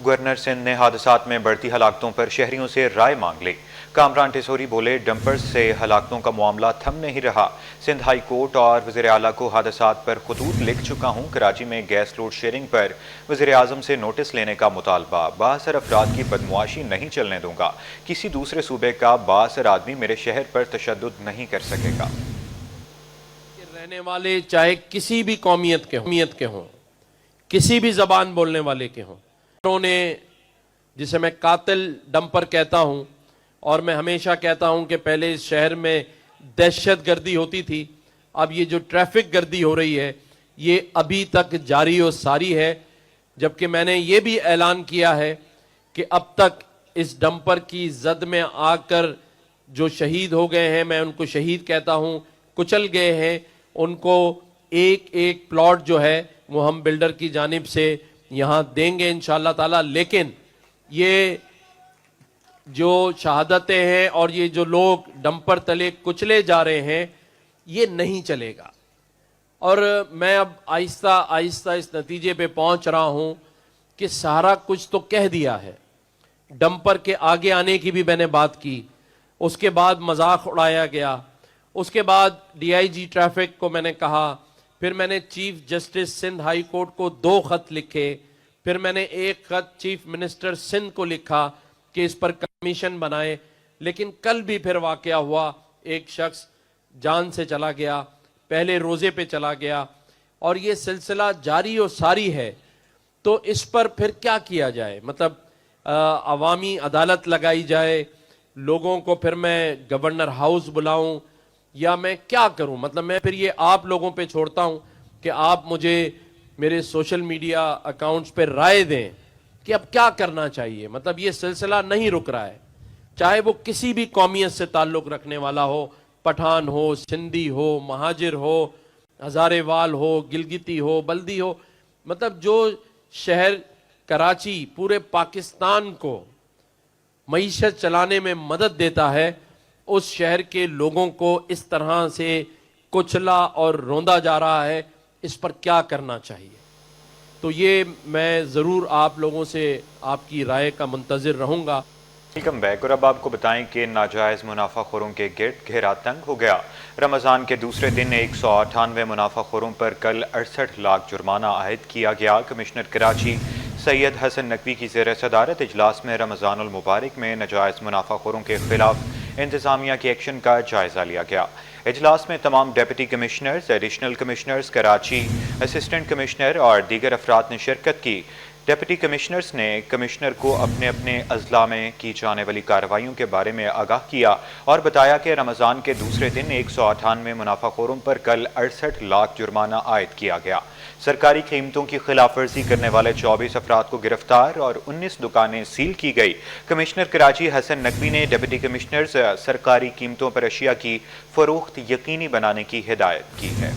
Governor Sindh نے حادثات میں بڑھتی ہلاکتوں پر شہریوں سے رائے مانگ لی۔ کامران ٹھسوری بولے ڈمپرز سے ہلاکتوں کا معاملہ تھم نہیں رہا۔ سندھ ہائی کورٹ اور وزیر اعلیٰ کو حادثات پر خطوط لکھ چکا ہوں۔ کراچی میں گیس لوڈ شیڈنگ پر وزیر اعظم سے نوٹس لینے کا مطالبہ۔ بااثر افراد کی بدمعاشی نہیں چلنے دوں گا۔ کسی دوسرے صوبے کا بااثر آدمی میرے شہر پر تشدد نہیں کر سکے گا۔ رہنے والے چاہے کسی بھی قومیت کے ہوں، کسی بھی زبان بولنے والے کے ہوں، انہوں نے جسے میں قاتل ڈمپر کہتا ہوں، اور میں ہمیشہ کہتا ہوں کہ پہلے اس شہر میں دہشت گردی ہوتی تھی، اب یہ جو ٹریفک گردی ہو رہی ہے یہ ابھی تک جاری و ساری ہے، جبکہ میں نے یہ بھی اعلان کیا ہے کہ اب تک اس ڈمپر کی زد میں آ کر جو شہید ہو گئے ہیں، میں ان کو شہید کہتا ہوں، کچل گئے ہیں، ان کو ایک ایک پلاٹ جو ہے وہ ہم بلڈر کی جانب سے یہاں دیں گے انشاءاللہ تعالی۔ لیکن یہ جو شہادتیں ہیں اور یہ جو لوگ ڈمپر تلے کچلے جا رہے ہیں یہ نہیں چلے گا، اور میں اب آہستہ آہستہ اس نتیجے پہ پہنچ رہا ہوں کہ سارا کچھ تو کہہ دیا ہے۔ ڈمپر کے آگے آنے کی بھی میں نے بات کی، اس کے بعد مذاق اڑایا گیا، اس کے بعد ڈی آئی جی ٹریفک کو میں نے کہا، پھر میں نے chief justice Sindh high court کو 2 خط لکھے، پھر میں نے ایک خط چیف منسٹر سندھ کو لکھا کہ اس پر کمیشن بنائے۔ لیکن کل بھی پھر واقعہ ہوا، ایک شخص جان سے چلا گیا، پہلے روزے پہ چلا گیا، اور یہ سلسلہ جاری و ساری ہے۔ تو اس پر پھر کیا کیا جائے؟ مطلب عوامی عدالت لگائی جائے، لوگوں کو پھر میں گورنر ہاؤس بلاؤں، یا میں کیا کروں؟ مطلب میں پھر یہ آپ لوگوں پہ چھوڑتا ہوں کہ آپ مجھے میرے سوشل میڈیا اکاؤنٹس پہ رائے دیں کہ اب کیا کرنا چاہیے۔ مطلب یہ سلسلہ نہیں رک رہا ہے، چاہے وہ کسی بھی قومیت سے تعلق رکھنے والا ہو، پٹھان ہو، سندھی ہو، مہاجر ہو، ہزارے وال ہو، گلگتی ہو، بلدی ہو، مطلب جو شہر کراچی پورے پاکستان کو معیشت چلانے میں مدد دیتا ہے، اس شہر کے لوگوں کو اس طرح سے کچلا اور روندا جا رہا ہے، اس پر کیا کرنا چاہیے؟ تو یہ میں ضرور آپ لوگوں سے آپ کی رائے کا منتظر رہوں گا۔ ویلکم بیک، اور اب آپ کو بتائیں کہ ناجائز منافع خوروں کے گرد گھیرا تنگ ہو گیا۔ رمضان کے دوسرے دن 198 منافع خوروں پر کل 68 لاکھ جرمانہ عائد کیا گیا۔ کمشنر کراچی سید حسن نقوی کی زیر صدارت اجلاس میں رمضان المبارک میں ناجائز منافع خوروں کے خلاف انتظامیہ کے ایکشن کا جائزہ لیا گیا۔ اجلاس میں تمام deputy commissioners, additional commissioners Karachi, assistant commissioner اور دیگر افراد نے شرکت کی۔ ڈیپٹی کمشنرز نے کمشنر کو اپنے اپنے اضلاع میں کی جانے والی کارروائیوں کے بارے میں آگاہ کیا اور بتایا کہ رمضان کے دوسرے دن 198 منافع خوروں پر کل 68 لاکھ جرمانہ عائد کیا گیا۔ سرکاری قیمتوں کی خلاف ورزی کرنے والے 24 افراد کو گرفتار اور 19 دکانیں سیل کی گئی۔ کمشنر کراچی حسن نقوی نے ڈپٹی کمشنرز سرکاری قیمتوں پر اشیاء کی فروخت یقینی بنانے کی ہدایت کی ہے۔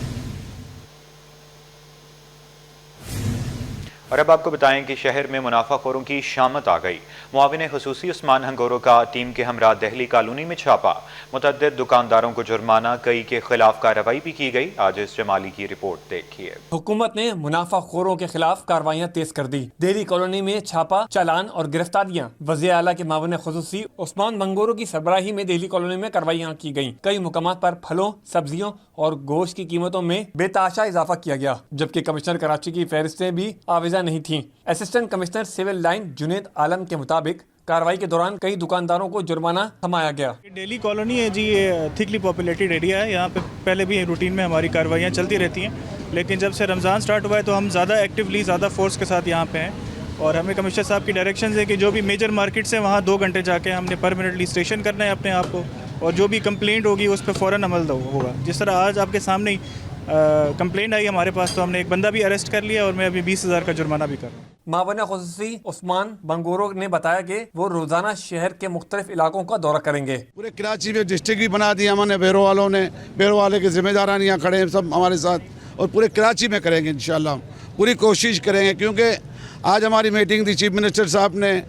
اور اب آپ کو بتائیں کہ شہر میں منافع خوروں کی شامت آ گئی۔ معاون خصوصی عثمان ہنگورو کا ٹیم کے ہمراہ دہلی کالونی میں چھاپا، متعدد دکانداروں کو جرمانہ، کئی کے خلاف کارروائی بھی کی گئی۔ عاجز جمالی کی رپورٹ دیکھیے۔ حکومت نے منافع خوروں کے خلاف کارروائیاں تیز کر دی۔ دہلی کالونی میں چھاپا، چالان اور گرفتاریاں۔ وزیر اعلیٰ کے معاون خصوصی عثمان ہنگورو کی سربراہی میں دہلی کالونی میں کارروائیاں کی گئیں۔ کئی مقامات پر پھلوں، سبزیوں اور گوشت کی قیمتوں میں بے تحاشا اضافہ کیا گیا، جبکہ کمشنر کراچی کی فہرستیں بھی آویزاں نہیں تھیں۔ Assistant commissioner civil line Junaid Alam کے مطابق کارروائی کے دوران کئی دکانداروں کو جرمانہ تھمایا گیا۔ دہلی کالونی ہے جی، یہ تھکلی پاپولیٹڈ ایریا ہے، یہاں پہ پہلے بھی روٹین میں ہماری کارروائیاں چلتی رہتی ہیں، لیکن جب سے رمضان سٹارٹ ہوا ہے تو ہم زیادہ ایکٹیولی، زیادہ فورس کے ساتھ یہاں پہ ہیں، اور ہمیں کمشنر صاحب کی ڈائریکشنز ہے کہ جو بھی میجر مارکیٹس ہیں وہاں 2 گھنٹے جا کے ہم نے پرماننٹلی اسٹیشن کرنا ہے اپنے آپ کو، اور جو بھی کمپلینٹ ہوگی اس پہ فوراً عمل ہوگا۔ جس طرح آج آپ کے سامنے ہی کمپلینٹ آئی ہمارے پاس، تو ہم نے ایک بندہ بھی اریسٹ کر لیا اور میں ابھی 20,000 کا جرمانہ بھی کر رہا ہوں۔ معاون خصوصی عثمان ہنگورو نے بتایا کہ وہ روزانہ شہر کے مختلف علاقوں کا دورہ کریں گے۔ پورے کراچی میں ڈسٹرکٹ بھی بنا دیا ہم نے، بیرو والوں نے، بیرو والے کے ذمہ داران یہاں کھڑے ہیں سب ہمارے ساتھ، اور پورے کراچی میں کریں گے انشاءاللہ، پوری کوشش کریں گے، کیونکہ آج ہماری میٹنگ تھی، چیف منسٹر صاحب نے،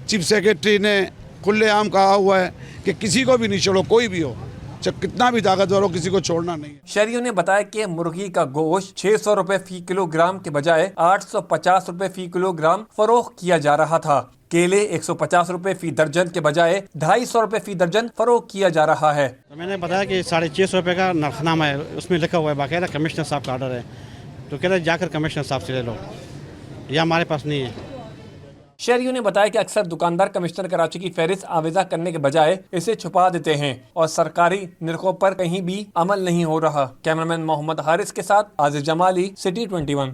چیف سیکرٹری نے کھلے عام کہا ہوا ہے کہ کسی کو بھی نہیں چھوڑو، کوئی بھی ہو، कितना भी ताकतवर हो, किसी को छोड़ना नहीं है। शहरियों ने बताया कि मुर्गी का गोश्त 600 रुपए फी किलोग्राम के बजाय 850 रुपए फी किलोग्राम फरोख्त किया जा रहा था। केले 150 रुपए फी दर्जन के बजाय 250 रुपए फी दर्जन फरोख्त किया जा रहा है। तो मैंने बताया कि 650 रुपये का नरखनामा है, उसमें लिखा हुआ है, बाकायदा कमिश्नर साहब का ऑर्डर है, तो कह रहे जाकर कमिश्नर साहब से ले लो, ये हमारे पास नहीं है। शहरियों ने बताया कि अक्सर दुकानदार कमिश्नर कराची की फहरिस्त आवेजा करने के बजाय इसे छुपा देते हैं और सरकारी निर्खों पर कहीं भी अमल नहीं हो रहा। कैमरामैन मोहम्मद हारिस के साथ आजिज जमाली, सिटी 21।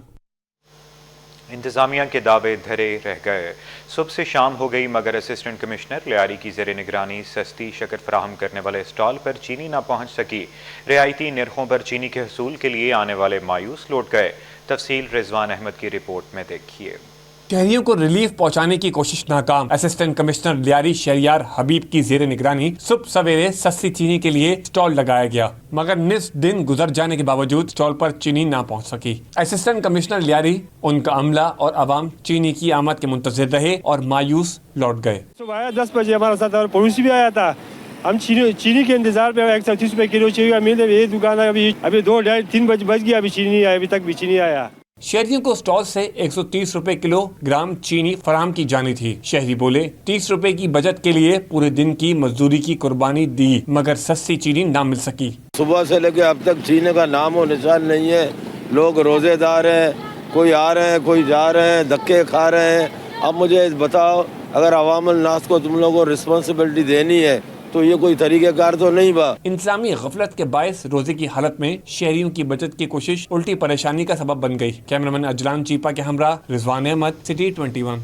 इंतजामिया के दावे धरे रह गए। सुबह से शाम हो गई मगर असिस्टेंट कमिश्नर लियारी की ज़ेर निगरानी सस्ती शक्कर फराहम करने वाले स्टॉल पर चीनी ना पहुंच सकी। रियायती निर्खों पर चीनी के हसूल के लिए आने वाले मायूस लौट गए। तफसील रिजवान अहमद की रिपोर्ट में देखिए। शहरियों को रिलीफ पहुंचाने की कोशिश नाकाम। असिस्टेंट कमिश्नर लियारी शहरियार हबीब की जेर निगरानी सुबह सवेरे सस्ती चीनी के लिए स्टॉल लगाया गया मगर निस्फ दिन गुजर जाने के बावजूद स्टॉल पर चीनी ना पहुंच सकी। असिस्टेंट कमिश्नर लियारी, उनका अमला और आवाम चीनी की आमद के मुंतजिर रहे और मायूस लौट गए। सुबह 10 बजे हमारे साथ और पड़ोसी भी आया था। हम चीनी के इंतजार पे 130 रुपए किलो चाहिए। ये दुकान अभी 2-2:30-3 बज गया, अभी चीनी नहीं आया, अभी तक भी चीनी आया। शहरियों को स्टॉल से 130 रुपए किलोग्राम चीनी फराहम की जानी थी। शहरी बोले 30 रुपए की बचत के लिए पूरे दिन की मजदूरी की कुर्बानी दी मगर सस्ती चीनी ना मिल सकी। सुबह से लेके अब तक चीनी का नाम और निशान नहीं है। लोग रोजेदार हैं, कोई आ रहे हैं, कोई जा रहे हैं, धक्के खा रहे हैं। अब मुझे बताओ, अगर अवामुल नास को तुम लोगों को रिस्पॉन्सिबिलिटी देनी है तो ये कोई तरीक़ेकार तो नहीं बा। इंतजामी गफलत के बायस रोजे की हालत में शहरियों की बचत की कोशिश उल्टी परेशानी का सबब बन गई। कैमरामैन अजलान चीपा के हमरा रिजवान अहमद, सिटी 21।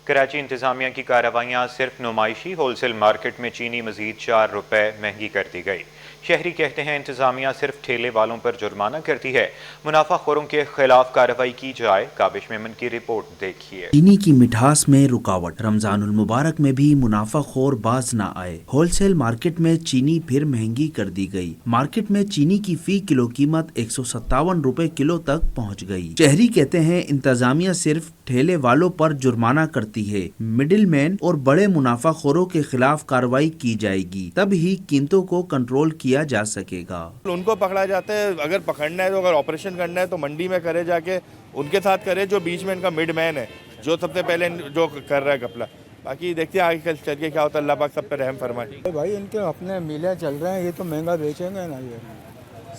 कराची इंतजामिया की कार्रवाइयाँ सिर्फ नुमाइशी। होलसेल मार्केट में चीनी मजीद 4 रुपए महंगी कर दी गई। शहरी कहते हैं इंतजामिया सिर्फ ठेले वालों पर जुर्माना करती है। मुनाफाखोरों के खिलाफ कार्रवाई की जाए। काबिश मेमन की रिपोर्ट देखिए। चीनी की मिठास में रुकावट। रमजानुल मुबारक में भी मुनाफाखोर बाज न आए। होलसेल मार्केट में चीनी फिर महंगी कर दी गई। मार्केट में चीनी की फी किलो कीमत 157 रुपए किलो तक पहुँच गई। शहरी कहते हैं इंतजामिया सिर्फ ठेले वालों पर जुर्माना करती है। मिडिल मैन और बड़े मुनाफाखोरों के खिलाफ कार्रवाई की जाएगी, तब ही कीमतों को कंट्रोल किया जा सकेगा। उनको पकड़ा जाता है। अगर पकड़ना है तो, अगर ऑपरेशन करना है तो मंडी में करे, जाके उनके साथ करे जो बीच में इनका मिड मैन है, जो सबसे पहले जो कर रहा है कपड़ा। बाकी देखते हैं आगे कल चल के क्या होता है। अल्लाह पाक सब पे रहम फरमाए। भाई इनके अपने मिलें चल रहे हैं, ये तो महंगा बेचेंगे ना, ये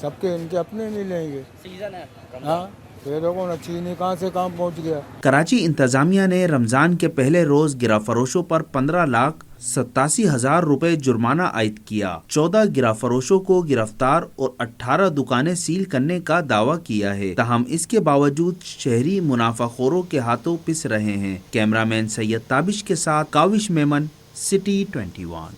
सबके इनके अपने मिलेंगे। सीजन है। हाँ, देखो ना चीनी कहाँ से कहाँ पहुँच गया। कराची इंतजामिया ने रमजान के पहले रोज गिराफरोशों पर 15,87,000 रुपए जुर्माना आयद किया। 14 गिराफरोशों को गिरफ्तार और 18 दुकानें सील करने का दावा किया है। ताहम इसके बावजूद शहरी मुनाफाखोरों के हाथों पिस रहे हैं। कैमरामैन सैयद ताबिश के साथ काविश मेमन, सिटी 21।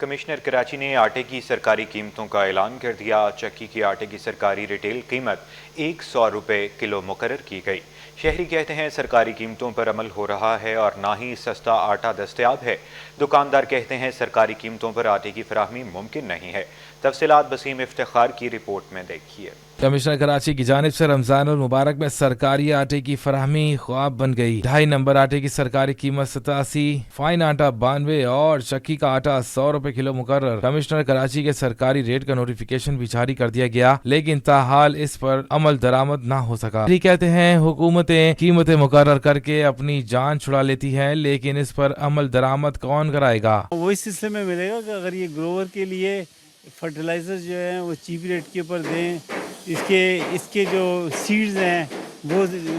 कमिश्नर कराची ने आटे की सरकारी कीमतों का ऐलान कर दिया। चक्की की आटे की सरकारी रिटेल कीमत 100 रुपए किलो मुकर्रर की गई। शहरी कहते हैं सरकारी कीमतों पर अमल हो रहा है और ना ही सस्ता आटा दस्तयाब है। दुकानदार कहते हैं सरकारी कीमतों पर आटे की फराहमी मुमकिन नहीं है। तफसीलात वसीम इफ्तिखार की रिपोर्ट में देखिए। कमिश्नर कराची की जानिब से रमजान और मुबारक में सरकारी आटे की फराहमी ख्वाब बन गई। 2.5 नंबर आटे की सरकारी कीमत 87, फाइन आटा 92 और चक्की का आटा 100 रुपए किलो मुकर्रर। कमिश्नर कराची के सरकारी रेट का नोटिफिकेशन भी जारी कर दिया गया, लेकिन ताहाल इस पर अमल दरामद न हो सका। ये कहते हैं हुकूमतें कीमतें मुकर्रर करके अपनी जान छुड़ा लेती है, लेकिन इस पर अमल दरामद कौन कराएगा। वो इस सिलसिले में मिलेगा कि अगर ये ग्रोवर के लिए फर्टिलाइजर जो है वो चीप रेट के ऊपर दें, इसके जो सीड्स हैं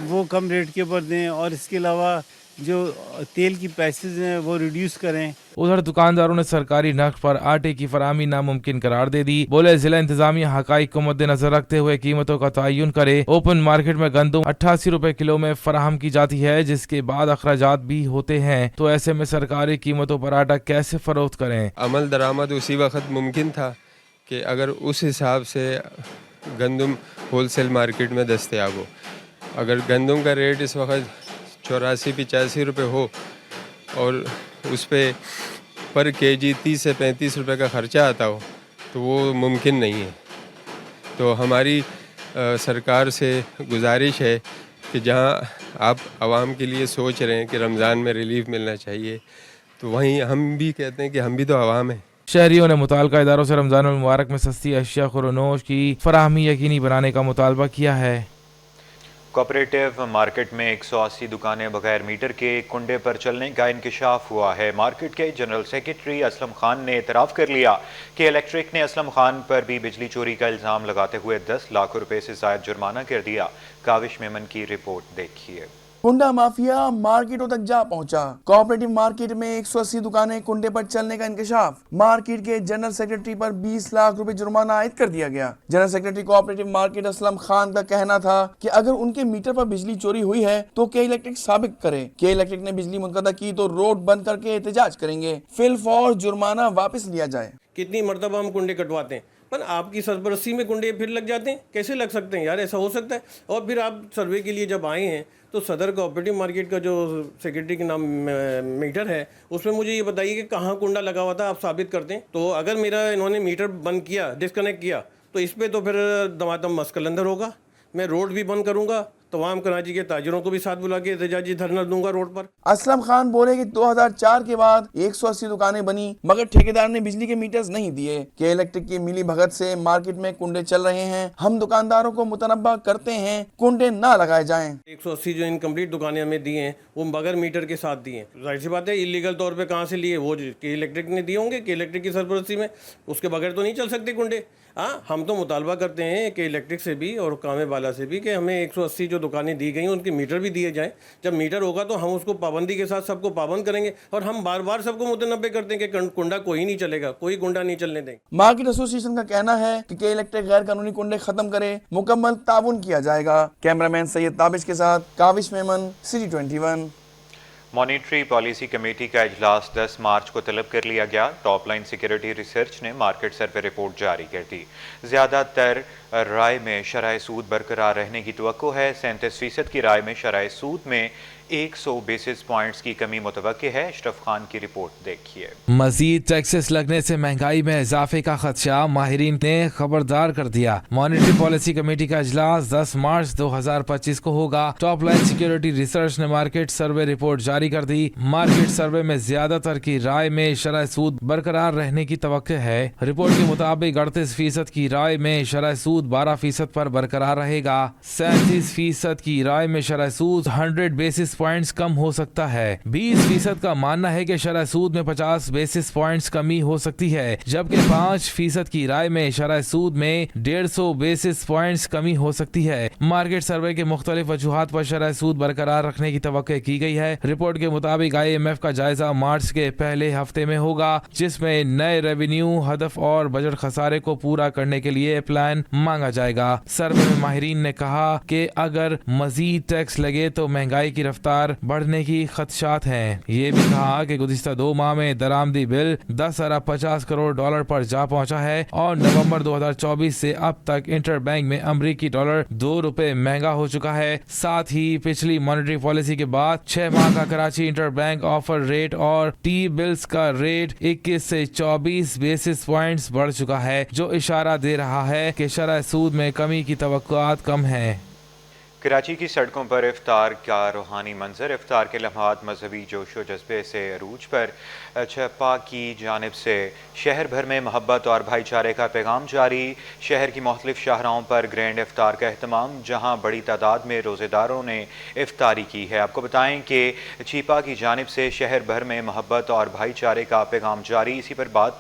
वो कम रेट के ऊपर दें, और इसके अलावा जो तेल की प्राइसेस हैं वो रिड्यूस करें। उधर दुकानदारों ने सरकारी नर्ख पर आटे की फराहमी नामुमकिन करार दे दी। बोले जिला इंतजामिया हकाइक को मद्देनजर रखते हुए कीमतों का तयन करे। ओपन मार्केट में गंदम 88 रुपए किलो में फराहम की जाती है, जिसके बाद अखराजात भी होते हैं, तो ऐसे में सरकारी कीमतों पर आटा कैसे फरोख्त करें। अमल दरामद उसी वक्त मुमकिन था कि अगर उस हिसाब से गंदम होलसेल मार्केट में दस्तयाब हो। अगर गंदम का रेट इस वक्त 84-85 रुपये हो और उस पर केजी 30 से 35 रुपये का ख़र्चा आता हो, तो वो मुमकिन नहीं है। तो हमारी सरकार से गुजारिश है कि जहां आप आवाम के लिए सोच रहे हैं कि रमज़ान में रिलीफ मिलना चाहिए, तो वहीं हम भी कहते हैं कि हम भी तो आवाम हैं। शहरियों ने मुताल्लिका इदारों से रमजान मुबारक में सस्ती अशिया खुरोनोश की फराहमी यकीनी बनाने का मुतालबा किया है। कोऑपरेटिव मार्केट में 180 दुकानें बगैर मीटर के कुंडे पर चलने का इंकशाफ हुआ है। मार्केट के जनरल सेक्रेटरी असलम खान ने एतराफ़ कर लिया कि इलेक्ट्रिक ने असलम खान पर भी बिजली चोरी का इल्ज़ाम लगाते हुए 10 लाख रुपए से ज़ायद जुर्माना कर दिया। काविश मेमन की रिपोर्ट देखिए। कुंडा माफिया मार्केटों तक जा पहुंचा। कोऑपरेटिव मार्केट में 180 दुकानें कुंडे पर चलने का इंकशाफ। मार्केट के जनरल सेक्रेटरी पर 20 लाख रुपए जुर्माना आयद कर दिया गया। General secretary cooperative market Aslam Khan का कहना था कि अगर उनके मीटर पर बिजली चोरी हुई है तो के इलेक्ट्रिक साबित करे। के इलेक्ट्रिक ने बिजली मुनक़दा की तो रोड बंद करके एहतजाज करेंगे। फिल फौर जुर्माना वापस लिया जाए। कितनी मरतबा हम कुंडे कटवाते हैं, पर आपकी सरबरस्ती में कुंडे फिर लग जाते हैं। कैसे लग सकते हैं यार, ऐसा हो सकता है? और फिर आप सर्वे के लिए जब आए हैं तो सदर कोऑपरेटिव मार्केट का जो सेक्रेटरी के नाम मीटर है उसमें मुझे ये बताइए कि कहाँ कुंडा लगा हुआ था, आप साबित करते हैं। तो अगर मेरा इन्होंने मीटर बंद किया, डिस्कनेक्ट किया, तो इस पर तो फिर दमादम मस्कलंदर होगा। मैं रोड भी बंद करूँगा, तमाम कराची के ताजिरों को भी साथ बुला के एहतजाजी धरना दूंगा रोड पर। असलम खान बोले कि 2004 के बाद 180 दुकानें बनी मगर ठेकेदार ने बिजली के मीटर्स नहीं दिए। के इलेक्ट्रिक की मिली भगत से मार्केट में कुंडे चल रहे हैं। हम दुकानदारों को मुतनब्बा करते हैं कुंडे ना लगाए जाएं। 180 जो इनकम्प्लीट दुकानें हमें दी हैं वो बगैर मीटर के साथ दी हैं। जाहिर सी बात है इलीगल तौर पे कहाँ से लिए, वो के इलेक्ट्रिक ने दिए होंगे। के इलेक्ट्रिक की सरपरस्ती में उसके बगैर तो नहीं चल सकते कुंडे। हाँ, हम तो मुतालबा करते हैं कि इलेक्ट्रिक से भी और कामे वाला से भी कि हमें 180 जो दुकानें दी गई उनके मीटर भी दिए जाएं। जब मीटर होगा तो हम उसको पाबंदी के साथ सबको पाबंद करेंगे। और हम बार बार सबको मुतनब्बे करते हैं कि कुंडा कोई नहीं चलेगा, कोई कुंडा नहीं चलने देंगे। मार्केट एसोसिएशन का कहना है कि के इलेक्ट्रिक गैर कानूनी कुंडे खत्म करे, मुकम्मल ताउन किया जाएगा। कैमरामैन सैयद ताबिश के साथ Kavish Memon, city 21। Monetary policy committee का इजलास 10 मार्च को तलब कर लिया गया। टॉप लाइन सिक्योरिटी रिसर्च ने मार्केट सर्वे रिपोर्ट जारी कर दी। ज़्यादातर राय में शरह सूद बरकरार रहने की तवक्को है। 37% की राय में शरह सूद में 100 बेसिस पॉइंट्स की कमी मुतवक्के है। अशरफ खान की रिपोर्ट देखिए। मजीद टैक्सेस लगने से महंगाई में इजाफे का खदशा माहिरीन ने खबरदार कर दिया। मॉनिटरी पॉलिसी कमेटी का इजलास 10 मार्च 2025 को होगा। टॉप लाइन सिक्योरिटी रिसर्च ने मार्केट सर्वे रिपोर्ट जारी कर दी। मार्केट सर्वे में ज्यादातर की राय में शरह सूद बरकरार रहने की तवक्को है। रिपोर्ट के मुताबिक 38% की राय में शरह सूद 12% पर बरकरार रहेगा। 37% की राय में शरह सूद 100 बेसिस पॉइंट्स कम हो सकता है। 20% का मानना है कि शरह सूद में 50 बेसिस पॉइंट्स कमी हो सकती है, जबकि 5% की राय में शरह सूद में 150 बेसिस पॉइंट्स कमी हो सकती है। मार्केट सर्वे के मुख्तलिफ वजूहात पर शरह सूद बरकरार रखने की तवक्को की गई है। रिपोर्ट के मुताबिक IMF का जायजा मार्च के पहले हफ्ते में होगा, जिसमें नए रेवेन्यू हदफ और बजट खसारे को पूरा करने के लिए प्लान मांगा जाएगा। सर्वे में माहिरीन ने कहा कि अगर मजीद टैक्स लगे तो महंगाई की रफ्तार बढ़ने की खदशात हैं। ये भी कहा कि गुज़िश्ता 2 माह में दरामदी बिल 10 अरब 50 करोड़ डॉलर पर जा पहुंचा है और नवंबर 2024 से अब तक इंटर बैंक में अमरीकी डॉलर 2 रुपए महंगा हो चुका है। साथ ही पिछली मॉनेटरी पॉलिसी के बाद 6 माह का Karachi inter bank offer rate और टी बिल्स का रेट 21 से 24 बेसिस पॉइंट्स बढ़ चुका है, जो इशारा दे रहा है कि शरह सूद में कमी की तवक्कुआत कम है। कराची की सड़कों पर इफ्तार का रूहानी मंजर। इफ्तार के लम्हात मजहबी जोश व जज्बे से अरूज पर। छपा की जानिब से शहर भर में मोहब्बत और भाईचारे का पैगाम जारी। शहर की मुख्तलिफ शाहराहों पर ग्रैंड इफ्तार का अहतमाम, जहाँ बड़ी तादाद में रोज़ेदारों ने इफ्तारी की है। आपको बताएं कि छपा की जानिब से शहर भर में मोहब्बत और भाईचारे का पैगाम जारी। इसी पर बात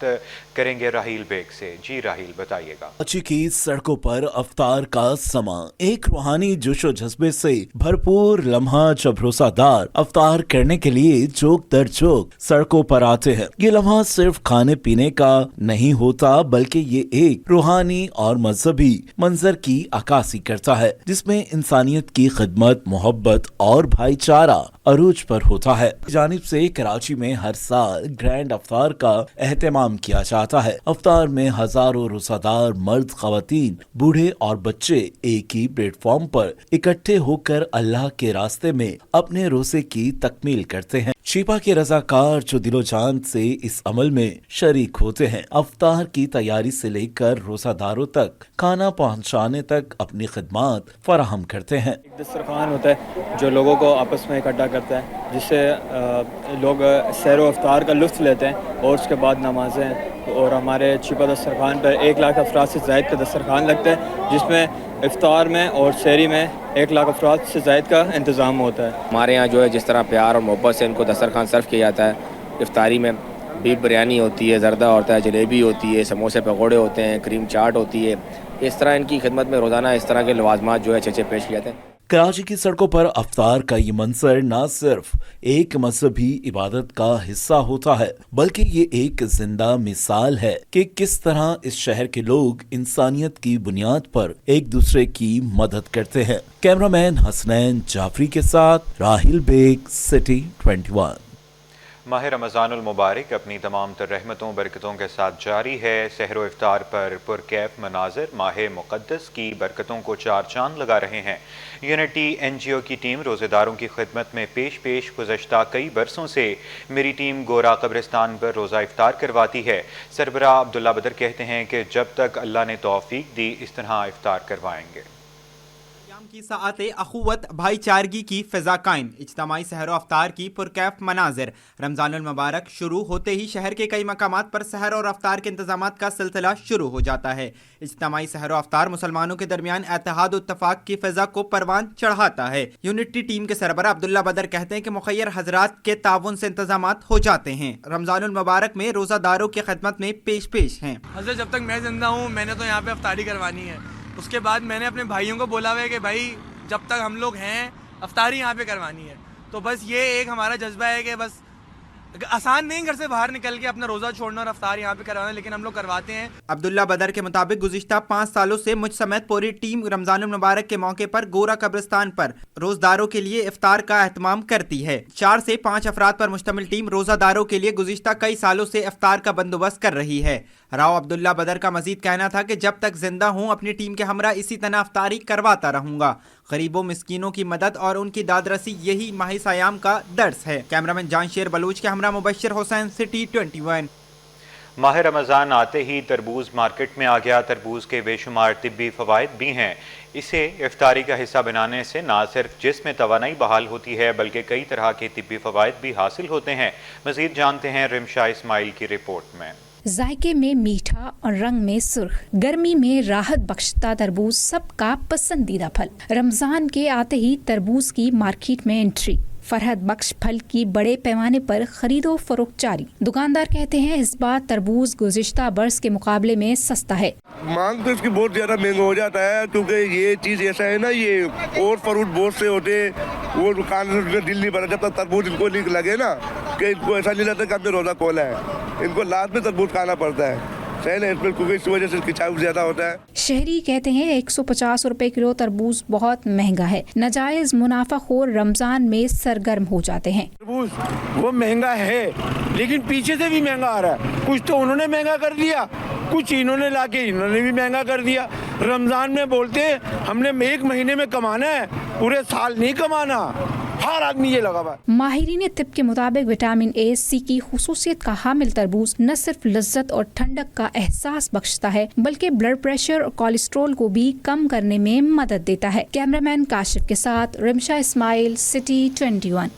करेंगे राहील बेग से। जी राहील, बताइएगा। कराची की सड़कों पर इफ्तार का समा एक रूहानी जोश जज्बे से भरपूर लम्हा जब रोज़ादार इफ्तार करने के लिए जोक दर जोक सड़कों पर आते हैं। ये लम्हा सिर्फ खाने पीने का नहीं होता, बल्कि ये एक रूहानी और मजहबी मंजर की अक्कासी करता है, जिसमें इंसानियत की खिदमत, मोहब्बत और भाईचारा अरूज पर होता है। जानिब से कराची में हर साल ग्रैंड इफ्तार का एहतमाम किया जाता है। इफ्तार में हजारों रोज़ादार मर्द, खवातीन, बूढ़े और बच्चे एक ही प्लेटफॉर्म पर इकट्ठे होकर अल्लाह के रास्ते में अपने रोजे की तकमील करते हैं। چیپا کے رضاکار جو دل و جان سے اس عمل میں شریک ہوتے ہیں، افطار کی تیاری سے لے کر روزہ داروں تک کھانا پہنچانے تک اپنی خدمات فراہم کرتے ہیں۔ ایک دسترخوان ہوتا ہے جو لوگوں کو آپس میں اکٹھا کرتا ہے، جس سے لوگ سحر و افطار کا لطف لیتے ہیں، اور اس کے بعد نمازیں، اور ہمارے چیپا دسترخوان پر 1 لاکھ افراد سے زائد کا دسترخوان لگتا ہے، جس میں افطار میں اور سحری میں 1 لاکھ افراد سے زائد کا انتظام ہوتا ہے۔ ہمارے یہاں جو ہے جس طرح پیار اور محبت سے ان کو دسترخوان سرو کیا جاتا ہے، افطاری میں بیف بریانی ہوتی ہے، زردہ ہوتا ہے، جلیبی ہوتی ہے، سموسے پکوڑے ہوتے ہیں، کریم چاٹ ہوتی ہے، اس طرح ان کی خدمت میں روزانہ اس طرح کے لوازمات جو ہے اچھے پیش کیے جاتے ہیں۔ کراچی کی سڑکوں پر افطار کا یہ منظر نہ صرف ایک مذہبی عبادت کا حصہ ہوتا ہے، بلکہ یہ ایک زندہ مثال ہے کہ کس طرح اس شہر کے لوگ انسانیت کی بنیاد پر ایک دوسرے کی مدد کرتے ہیں۔ کیمرہ مین حسنین جعفری کے ساتھ راہیل بیگ، سٹی 21۔ ماہ رمضان المبارک اپنی تمام تر رحمتوں برکتوں کے ساتھ جاری ہے۔ سحر و افطار پر پرکیف مناظر ماہ مقدس کی برکتوں کو چار چاند لگا رہے ہیں۔ یونٹی NGO کی ٹیم روزے داروں کی خدمت میں پیش گزشتہ کئی برسوں سے میری ٹیم گورا قبرستان پر روزہ افطار کرواتی ہے۔ سربراہ عبداللہ بدر کہتے ہیں کہ جب تک اللہ نے توفیق دی اس طرح افطار کروائیں گے۔ کی ساعت اخوت بھائی چارگی کی فضا قائم، اجتماعی سحر و افطار کی پرکیف مناظر۔ رمضان المبارک شروع ہوتے ہی شہر کے کئی مقامات پر سحر اور افطار کے انتظامات کا سلسلہ شروع ہو جاتا ہے۔ اجتماعی سحر و افطار مسلمانوں کے درمیان اتحاد و اتفاق کی فضا کو پروان چڑھاتا ہے۔ یونٹی ٹیم کے سربراہ عبداللہ بدر کہتے ہیں کہ مخیر حضرات کے تعاون سے انتظامات ہو جاتے ہیں۔ رمضان المبارک میں روزہ داروں کی خدمت میں پیش ہیں۔ حضرت جب تک میں زندہ ہوں میں نے تو یہاں پہ افطاری کروانی ہے، اس کے بعد میں نے اپنے بھائیوں کو بولا ہوا ہے کہ بھائی جب تک ہم لوگ ہیں افطاری یہاں پہ کروانی ہے۔ تو بس یہ ایک ہمارا جذبہ ہے کہ بس آسان نہیں گھر سے باہر نکل کے اپنا روزہ چھوڑنا اور افطار یہاں پہ کروانا، لیکن ہم لوگ کرواتے ہیں۔ عبداللہ بدر کے مطابق گزشتہ 5 سالوں سے مجھ سمیت پوری ٹیم رمضان المبارک کے موقع پر گورا قبرستان پر روزداروں کے لیے افطار کا اہتمام کرتی ہے۔ 4 سے 5 افراد پر مشتمل ٹیم روزہ داروں کے لیے گزشتہ کئی سالوں سے افطار کا بندوبست کر رہی ہے۔ راؤ عبداللہ بدر کا مزید کہنا تھا کہ جب تک زندہ ہوں اپنی ٹیم کے ہمراہ اسی طرح افطاری کرواتا رہوں گا۔ غریبوں مسکینوں کی مدد اور ان کی داد رسی یہی ماہ سیام کا درس ہے۔ کیمرامین جان شیر بلوچ کے ہمراہ مبشر حسین، سٹی 21۔ ماہ رمضان آتے ہی تربوز مارکیٹ میں آ گیا۔ تربوز کے بے شمار طبی فوائد بھی ہیں۔ اسے افطاری کا حصہ بنانے سے نہ صرف جسم میں توانائی بحال ہوتی ہے بلکہ کئی طرح کے طبی فوائد بھی حاصل ہوتے ہیں۔ مزید جانتے ہیں رمشا اسماعیل کی رپورٹ میں۔ ذائقے میں میٹھا اور رنگ میں سرخ، گرمی میں راحت بخشتا تربوز سب کا پسندیدہ پھل۔ رمضان کے آتے ہی تربوز کی مارکیٹ میں انٹری، فرحت بخش پھل کی بڑے پیمانے پر خرید و فروخت جاری۔ دکاندار کہتے ہیں اس بار تربوز گزشتہ برس کے مقابلے میں سستا ہے۔ مانگ تو اس کی بہت زیادہ مہنگا ہو جاتا ہے کیونکہ یہ چیز ایسا ہے نا، یہ اور فروٹ بہت سے ہوتے ہیں، وہ دکان دل نہیں بھرا جب تک تربوز ان کو نہیں لگے نا، کہ ان کو ایسا نہیں لگتا کہ ہم نے روزہ کھولا ہے، ان کو لازمی تربوز کھانا پڑتا ہے۔ اس وجہ سے کھچاؤ زیادہ ہوتا ہے۔ شہری کہتے ہیں 150 روپے کلو تربوز بہت مہنگا ہے، ناجائز منافع خور رمضان میں سرگرم ہو جاتے ہیں۔ تربوز وہ مہنگا ہے لیکن پیچھے سے بھی مہنگا آ رہا ہے، کچھ تو انہوں نے مہنگا کر دیا، کچھ انہوں نے لا کے انہوں نے بھی مہنگا کر دیا۔ رمضان میں بولتے ہیں ہم نے 1 مہینے میں کمانا ہے، پورے سال نہیں کمانا، ہر آدمی یہ لگا ہوا ہے۔ ماہرین طب کے مطابق وٹامن اے سی کی خصوصیت کا حامل تربوز نہ صرف لذت اور ٹھنڈک کا احساس بخشتا ہے بلکہ بلڈ پریشر اور کولیسٹرول کو بھی کم کرنے میں مدد دیتا ہے۔ کیمرامین کاشف کے ساتھ رمشا اسماعیل، سٹی 21۔